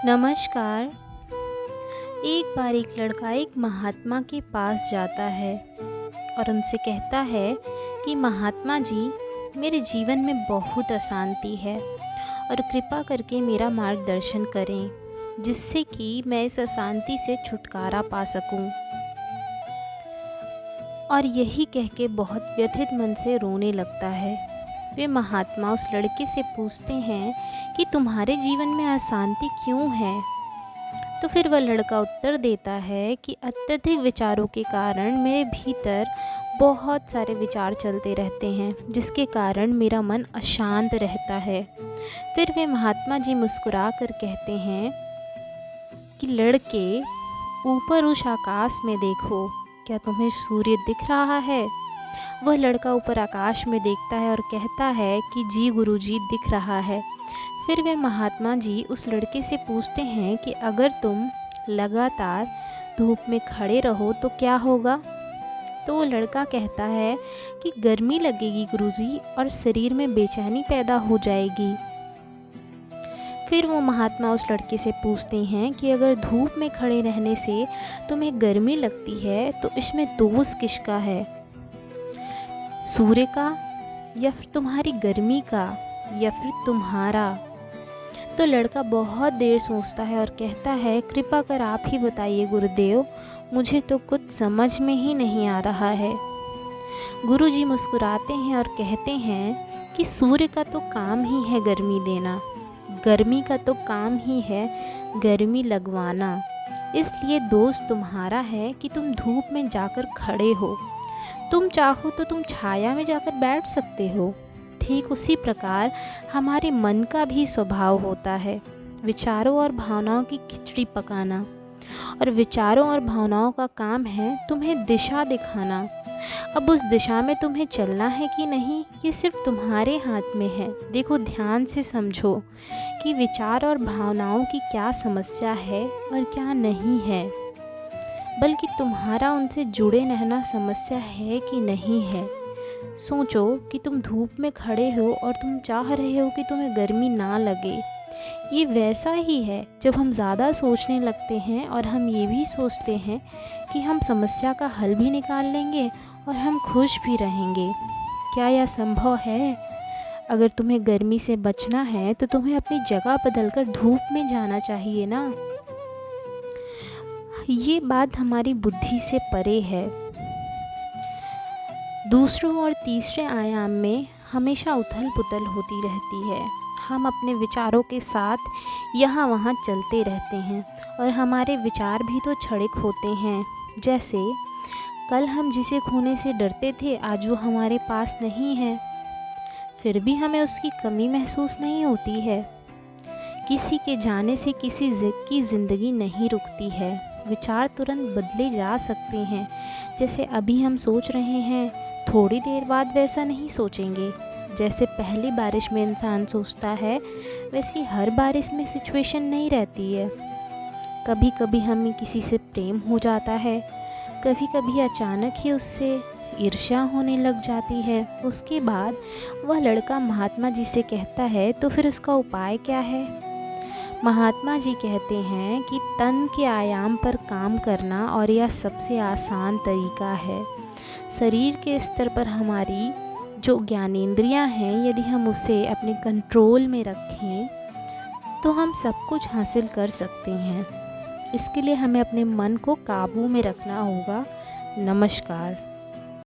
नमस्कार। एक बार एक लड़का एक महात्मा के पास जाता है और उनसे कहता है कि महात्मा जी, मेरे जीवन में बहुत अशांति है और कृपा करके मेरा मार्गदर्शन करें जिससे कि मैं इस अशांति से छुटकारा पा सकूं। और यही कह के बहुत व्यथित मन से रोने लगता है। वे महात्मा उस लड़के से पूछते हैं कि तुम्हारे जीवन में अशांति क्यों है। तो फिर वह लड़का उत्तर देता है कि अत्यधिक विचारों के कारण मेरे भीतर बहुत सारे विचार चलते रहते हैं जिसके कारण मेरा मन अशांत रहता है। फिर वे महात्मा जी मुस्कुरा कर कहते हैं कि लड़के, ऊपर उस आकाश में देखो, क्या तुम्हें सूर्य दिख रहा है। वह लड़का ऊपर आकाश में देखता है और कहता है कि जी गुरुजी, दिख रहा है। फिर वे महात्मा जी उस लड़के से पूछते हैं कि अगर तुम लगातार धूप में खड़े रहो तो क्या होगा। तो वो लड़का कहता है कि गर्मी लगेगी गुरुजी और शरीर में बेचैनी पैदा हो जाएगी। फिर वो महात्मा उस लड़के से पूछते हैं कि अगर धूप में खड़े रहने से तुम्हें गर्मी लगती है तो इसमें दोष किसका है, सूर्य का या फिर तुम्हारी गर्मी का या फिर तुम्हारा। तो लड़का बहुत देर सोचता है और कहता है, कृपा कर आप ही बताइए गुरुदेव, मुझे तो कुछ समझ में ही नहीं आ रहा है। गुरुजी मुस्कुराते हैं और कहते हैं कि सूर्य का तो काम ही है गर्मी देना, गर्मी का तो काम ही है गर्मी लगवाना, इसलिए दोष तुम्हारा है कि तुम धूप में जाकर खड़े हो। तुम चाहो तो तुम छाया में जाकर बैठ सकते हो। ठीक उसी प्रकार हमारे मन का भी स्वभाव होता है, विचारों और भावनाओं की खिचड़ी पकाना। और विचारों और भावनाओं का काम है तुम्हें दिशा दिखाना। अब उस दिशा में तुम्हें चलना है कि नहीं, ये सिर्फ तुम्हारे हाथ में है। देखो, ध्यान से समझो कि विचार और भावनाओं की क्या समस्या है और क्या नहीं है, बल्कि तुम्हारा उनसे जुड़े रहना समस्या है कि नहीं है। सोचो कि तुम धूप में खड़े हो और तुम चाह रहे हो कि तुम्हें गर्मी ना लगे। ये वैसा ही है जब हम ज़्यादा सोचने लगते हैं और हम ये भी सोचते हैं कि हम समस्या का हल भी निकाल लेंगे और हम खुश भी रहेंगे। क्या यह संभव है? अगर तुम्हें गर्मी से बचना है तो तुम्हें अपनी जगह बदलकर धूप में जाना चाहिए ना। ये बात हमारी बुद्धि से परे है। दूसरों और तीसरे आयाम में हमेशा उथल पुथल होती रहती है। हम अपने विचारों के साथ यहाँ वहाँ चलते रहते हैं और हमारे विचार भी तो क्षणिक होते हैं। जैसे कल हम जिसे खोने से डरते थे आज वो हमारे पास नहीं है, फिर भी हमें उसकी कमी महसूस नहीं होती है। किसी के जाने से किसी की ज़िंदगी नहीं रुकती है। विचार तुरंत बदले जा सकते हैं। जैसे अभी हम सोच रहे हैं, थोड़ी देर बाद वैसा नहीं सोचेंगे। जैसे पहली बारिश में इंसान सोचता है, वैसी हर बारिश में सिचुएशन नहीं रहती है। कभी कभी हमें किसी से प्रेम हो जाता है, कभी कभी अचानक ही उससे ईर्ष्या होने लग जाती है। उसके बाद वह लड़का महात्मा जी से कहता है, तो फिर उसका उपाय क्या है। महात्मा जी कहते हैं कि तन के आयाम पर काम करना, और यह सबसे आसान तरीका है। शरीर के स्तर पर हमारी जो ज्ञानेंद्रियां हैं, यदि हम उसे अपने कंट्रोल में रखें तो हम सब कुछ हासिल कर सकते हैं। इसके लिए हमें अपने मन को काबू में रखना होगा। नमस्कार।